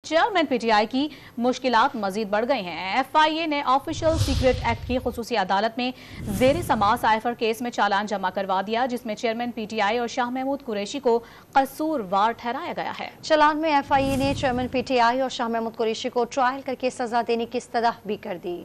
Chairman P T I کی مشکلات مزید بڑھ گئی ہیں۔ ایف آئی اے نے آفیشل سیکرٹ ایکٹ کی خصوصی عدالت میں زیر سماعت سائفر کیس میں چالان جمع کروا دیا، جس میں چیئرمین پی ٹی آئی اور شاہ محمود قریشی کو قصوروار ٹھہرایا گیا ہے۔ چالان میں ایف آئی اے نے چیئرمین پی ٹی آئی اور شاہ محمود قریشی کو ٹرائل کر کے سزا دینے کی استدعا بھی کر دی۔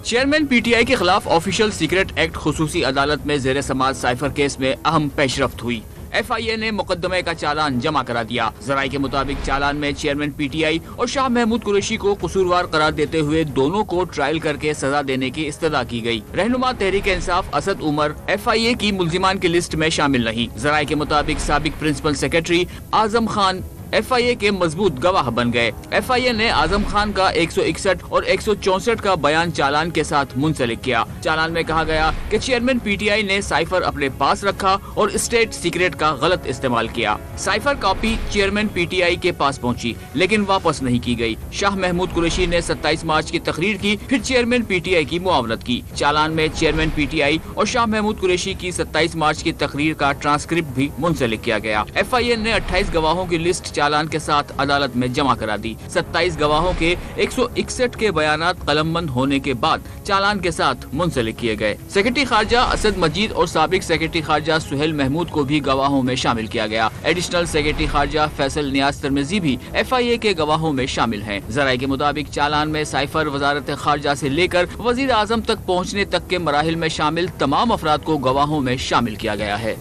چیئرمین پی ٹی آئی کے خلاف آفیشل سیکرٹ ایکٹ خصوصی عدالت میں زیر سماعت سائفر کیس میں اہم پیش رفت ہوئی۔ ایف آئی اے نے مقدمے کا چالان جمع کرا دیا۔ ذرائع کے مطابق چالان میں چیئرمین پی ٹی آئی اور شاہ محمود قریشی کو قصوروار قرار دیتے ہوئے دونوں کو ٹرائل کر کے سزا دینے کی استدعا کی گئی۔ رہنما تحریک انصاف اسد عمر ایف آئی اے کی ملزمان کی لسٹ میں شامل نہیں۔ ذرائع کے مطابق سابق principal secretary Azam Khan F آئی اے کے مضبوط گواہ بن گئے۔ ایف آئی اے نے اعظم خان کا 161 اور 164 کا بیان چالان کے ساتھ منسلک کیا۔ چالان میں کہا گیا کہ چیئرمین پی ٹی آئی نے سائفر اپنے پاس رکھا اور اسٹیٹ سیکریٹ کا غلط استعمال کیا۔ Cipher copy chairman P T I کے پاس پہنچی لیکن واپس نہیں کی گئی۔ شاہ محمود قریشی نے 27 مارچ کی تقریر کی، پھر چیئرمین پی ٹی آئی کی معاونت کی۔ چالان میں چیئرمین پی ٹی آئی اور شاہ محمود قریشی کی 27 مارچ کی تقریر کا ٹرانسکرپٹ بھی منسلک کیا گیا۔ ایف آئی اے نے 28 گواہوں کی لسٹ چالان کے ساتھ عدالت میں جمع کرا دی۔ 27 گواہوں کے 161 کے بیانات قلم بند ہونے کے بعد چالان کے ساتھ منسلک کیے گئے۔ سیکرٹری خارجہ اسد مجید اور سابق سیکرٹری خارجہ سہیل محمود کو بھی گواہوں میں شامل کیا گیا۔ ایڈیشنل سیکرٹری خارجہ فیصل نیاز ترمذی بھی ایف آئی اے کے گواہوں میں شامل ہیں۔ ذرائع کے مطابق چالان میں سائفر وزارت خارجہ سے لے کر وزیر اعظم تک پہنچنے تک کے مراحل میں شامل تمام افراد کو گواہوں میں شامل کیا گیا ہے۔